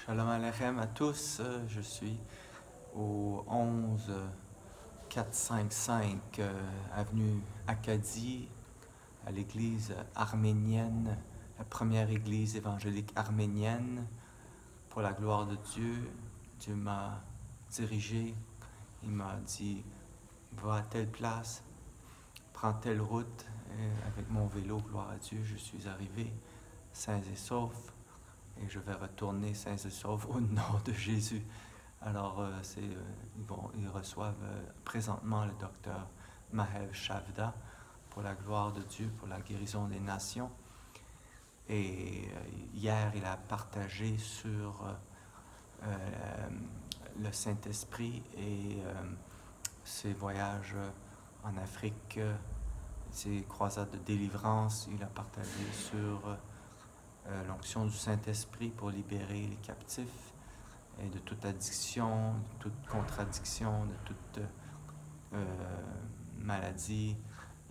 Shalom Aleichem à tous. Je suis au 11 455 avenue Acadie, à l'église arménienne, la première église évangélique arménienne. Pour la gloire de Dieu, Dieu m'a dirigé. Il m'a dit, va à telle place, prends telle route. Et avec mon vélo, gloire à Dieu, je suis arrivé sains et saufs. Et je vais retourner sains et saufs au nom de Jésus. Alors, ils reçoivent présentement le docteur Mahev Shavda pour la gloire de Dieu, pour la guérison des nations. Et hier, il a partagé sur le Saint-Esprit et ses voyages en Afrique, ses croisades de délivrance. Il a partagé sur l'onction du Saint-Esprit pour libérer les captifs et de toute addiction, de toute contradiction, de toute maladie.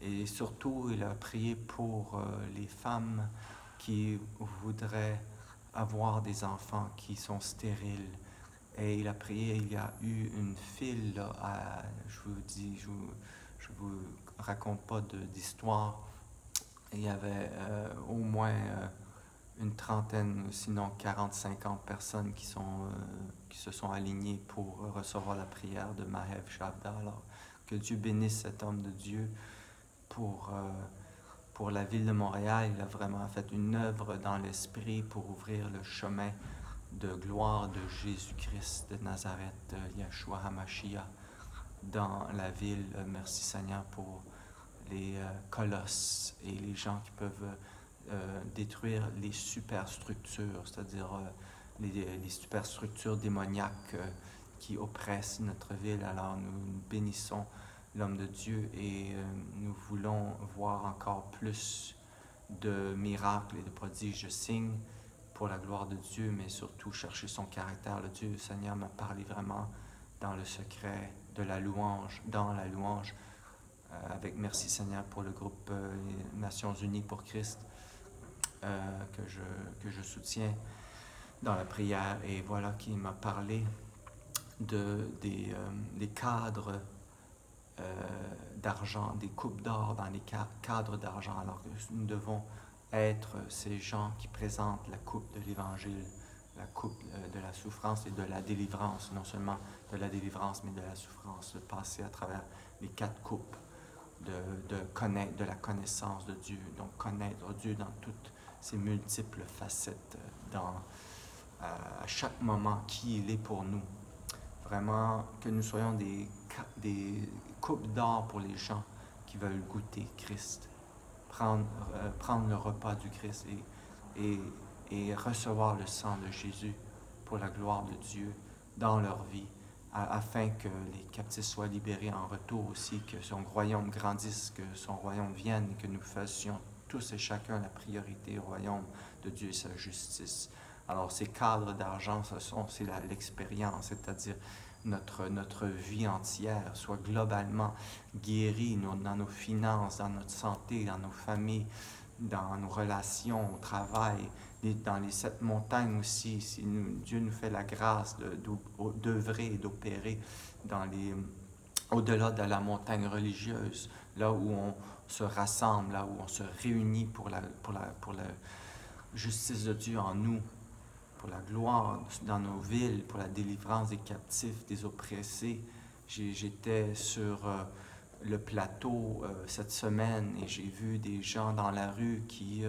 Et surtout, il a prié pour les femmes qui voudraient avoir des enfants qui sont stériles. Et il a prié, il y a eu une file, là, je vous raconte pas d'histoire. Il y avait au moins une trentaine, sinon 40-50 personnes qui se sont alignées pour recevoir la prière de Mahev Shavda. Alors, que Dieu bénisse cet homme de Dieu pour la ville de Montréal. Il a vraiment fait une œuvre dans l'esprit pour ouvrir le chemin de gloire de Jésus-Christ de Nazareth, Yeshua HaMashiach, dans la ville. Merci Seigneur pour les colosses et les gens qui peuvent détruire les superstructures, c'est-à-dire les superstructures démoniaques qui oppressent notre ville. Alors nous bénissons l'homme de Dieu et nous voulons voir encore plus de miracles et de prodiges, de signes pour la gloire de Dieu, mais surtout chercher son caractère. Le Dieu, le Seigneur m'a parlé vraiment dans le secret de la louange, dans la louange, avec merci Seigneur pour le groupe Nations Unies pour Christ, que je soutiens dans la prière. Et voilà qu'il m'a parlé des cadres d'argent, des coupes d'or dans les cadres d'argent, alors que nous devons être ces gens qui présentent la coupe de l'Évangile, la coupe de la souffrance et de la délivrance, non seulement de la délivrance, mais de la souffrance, de passer à travers les 4 coupes de la connaissance de Dieu, donc connaître Dieu dans toutes ses multiples facettes, à chaque moment qui il est pour nous. Vraiment, que nous soyons des coupes d'or pour les gens qui veulent goûter Christ, prendre le repas du Christ et recevoir le sang de Jésus pour la gloire de Dieu dans leur vie, afin que les captifs soient libérés en retour aussi, que son royaume grandisse, que son royaume vienne et que nous fassions tous et chacun la priorité au royaume de Dieu et sa justice. Alors ces cadres d'argent, c'est l'expérience, c'est-à-dire notre vie entière soit globalement guérie dans nos finances, dans notre santé, dans nos familles, dans nos relations, au travail, dans les 7 montagnes aussi. Si Dieu nous fait la grâce d'œuvrer et d'opérer au-delà de la montagne religieuse, là où on se rassemble, là où on se réunit pour la justice de Dieu en nous, pour la gloire dans nos villes, pour la délivrance des captifs, des oppressés. J'étais sur le plateau cette semaine et j'ai vu des gens dans la rue qui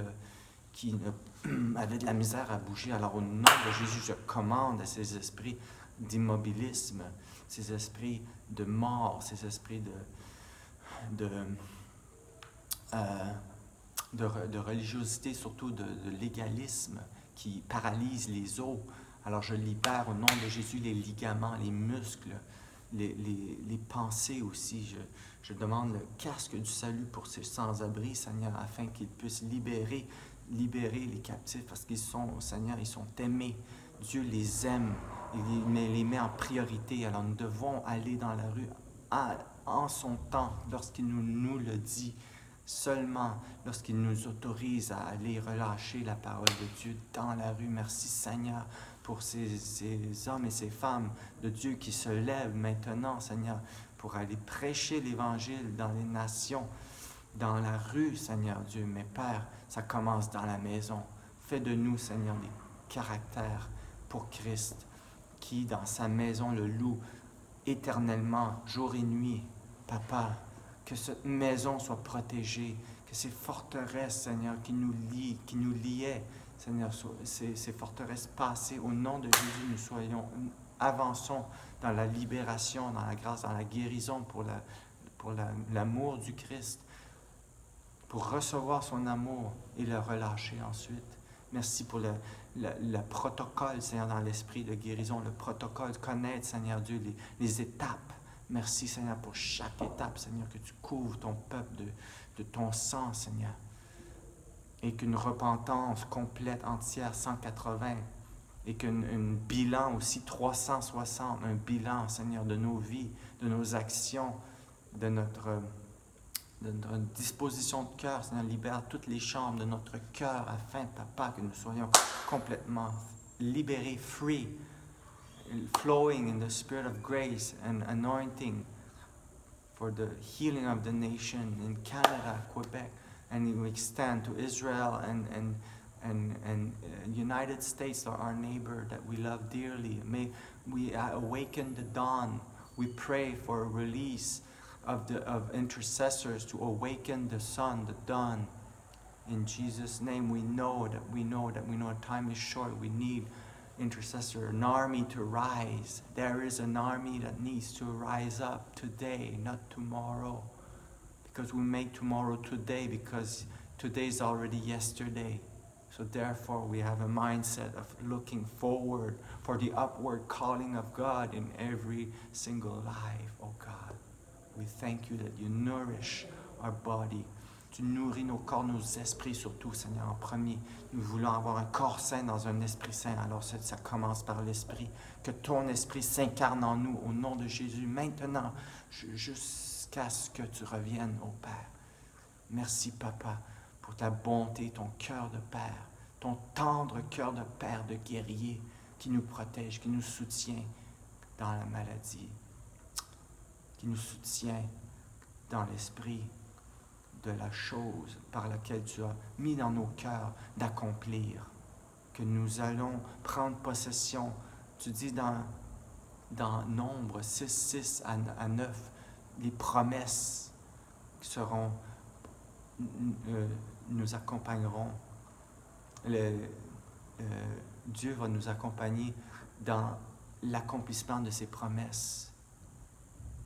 avaient de la misère à bouger. Alors au nom de Jésus, je commande à ces esprits d'immobilisme, ces esprits de mort, ces esprits de religiosité, surtout de légalisme qui paralyse les os. Alors je libère au nom de Jésus les ligaments, les muscles, les pensées aussi. Je demande le casque du salut pour ces sans-abri, Seigneur, afin qu'ils puissent libérer les captifs, parce qu'ils sont, Seigneur, ils sont aimés. Dieu les aime, il les met en priorité. Alors nous devons aller dans la rue en son temps, lorsqu'il nous le dit, seulement lorsqu'il nous autorise à aller relâcher la parole de Dieu dans la rue. Merci Seigneur pour ces hommes et ces femmes de Dieu qui se lèvent maintenant, Seigneur, pour aller prêcher l'Évangile dans les nations, dans la rue, Seigneur Dieu. Mais Père, ça commence dans la maison. Fais de nous, Seigneur, des caractères pour Christ, qui dans sa maison le loue éternellement, jour et nuit. Papa, que cette maison soit protégée, que ces forteresses, Seigneur, qui nous lient, qui nous liaient, Seigneur, ces forteresses passées, au nom de Jésus, avançons dans la libération, dans la grâce, dans la guérison pour l'amour du Christ, pour recevoir son amour et le relâcher ensuite. Merci pour le protocole, Seigneur, dans l'esprit de guérison, le protocole, connaître, Seigneur Dieu, les étapes. Merci, Seigneur, pour chaque étape, Seigneur, que tu couvres ton peuple de ton sang, Seigneur. Et qu'une repentance complète, entière, 180, et qu'un bilan aussi 360, un bilan, Seigneur, de nos vies, de nos actions, de notre disposition de cœur. Seigneur, libère toutes les chambres de notre cœur afin, Papa, que nous soyons complètement libérés, free, flowing in the spirit of grace and anointing for the healing of the nation in Canada, Quebec, and we extend to Israel and United States, our neighbor that we love dearly. May we awaken the dawn. We pray for a release of intercessors to awaken the sun, the dawn. In Jesus' name, we know time is short. We need intercessor, an army to rise. There is an army that needs to rise up today, not tomorrow. Because we make tomorrow today, because today is already yesterday. So therefore, we have a mindset of looking forward for the upward calling of God in every single life, oh God. We thank you that you nourish our body. Tu nourris nos corps, nos esprits surtout, Seigneur, en premier. Nous voulons avoir un corps sain dans un esprit sain. Alors ça commence par l'esprit. Que ton esprit s'incarne en nous au nom de Jésus maintenant, jusqu'à ce que tu reviennes, ô Père. Merci, Papa, pour ta bonté, ton cœur de Père, ton tendre cœur de Père, de guerrier, qui nous protège, qui nous soutient dans la maladie, qui nous soutient dans l'esprit de la chose par laquelle tu as mis dans nos cœurs d'accomplir, que nous allons prendre possession. Tu dis dans Nombre 6 à 9, les promesses qui seront, nous accompagneront. Dieu va nous accompagner dans l'accomplissement de ses promesses.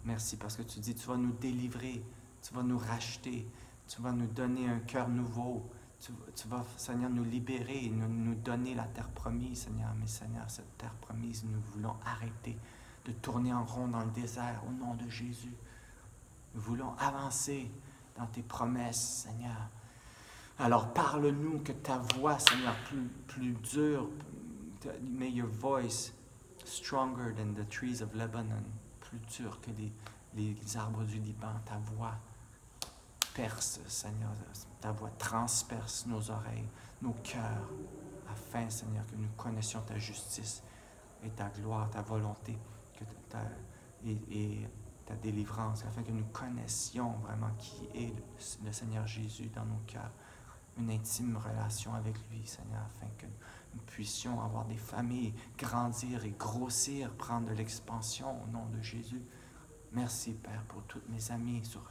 Merci parce que tu dis, tu vas nous délivrer, tu vas nous racheter, tu vas nous donner un cœur nouveau, tu vas, Seigneur, nous libérer, nous donner la terre promise, Seigneur. Mais Seigneur, cette terre promise, nous voulons arrêter de tourner en rond dans le désert au nom de Jésus. Nous voulons avancer dans tes promesses, Seigneur. Alors parle-nous, que ta voix, Seigneur, plus dure, may your voice stronger than the trees of Lebanon, plus dure que les arbres du Liban, ta voix perce, Seigneur, ta voix transperce nos oreilles, nos cœurs, afin, Seigneur, que nous connaissions ta justice et ta gloire, ta volonté et ta délivrance, afin que nous connaissions vraiment qui est le Seigneur Jésus dans nos cœurs, une intime relation avec lui, Seigneur, afin que nous puissions avoir des familles, grandir et grossir, prendre de l'expansion au nom de Jésus. Merci, Père, pour tous mes amis sur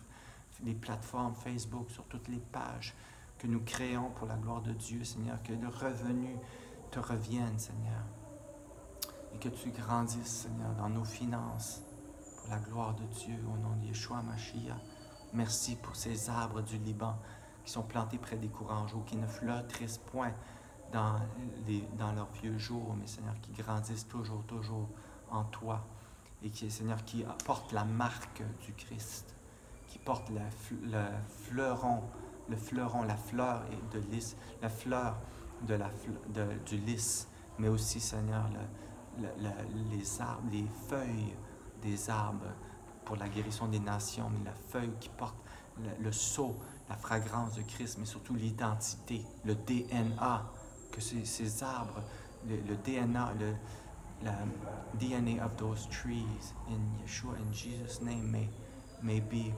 les plateformes Facebook, sur toutes les pages que nous créons pour la gloire de Dieu, Seigneur, que le revenu te revienne, Seigneur, et que tu grandisses, Seigneur, dans nos finances, pour la gloire de Dieu, au nom de Yeshua Mashiach. Merci pour ces arbres du Liban qui sont plantés près des courants d'eau, qui ne fleurissent point dans leurs vieux jours, mais, Seigneur, qui grandissent toujours en toi, et qui, Seigneur, qui portent la marque du Christ, qui portent le fleuron, la fleur de lys, la fleur du lys, mais aussi, Seigneur, les arbres, les feuilles des arbres pour la guérison des nations, mais la feuille qui porte le sceau la fragrance de Christ, mais surtout l'identité, le DNA, que ces arbres, le DNA, la DNA of those trees in Yeshua, in Jesus' name, may be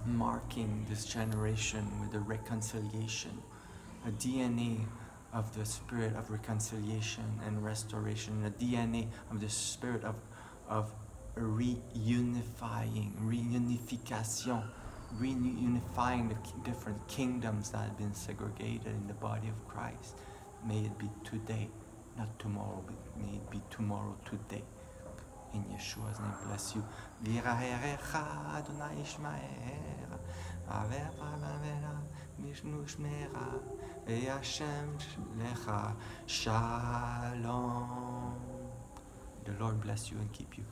marking this generation with a reconciliation, a DNA of the spirit of reconciliation and restoration, a DNA of the spirit of reunification, reunifying the different kingdoms that have been segregated in the body of Christ. May it be today, not tomorrow, but may it be tomorrow, today. In Yeshua's name, bless you. V'iraherecha Adonai Yishmael, Avera Mishnu Shmera, Ve'Hashem Lecha Shalom. The Lord bless you and keep you,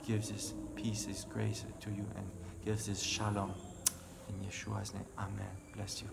gives His peace, His grace to you, and gives His shalom. In Yeshua's name, Amen. Bless you.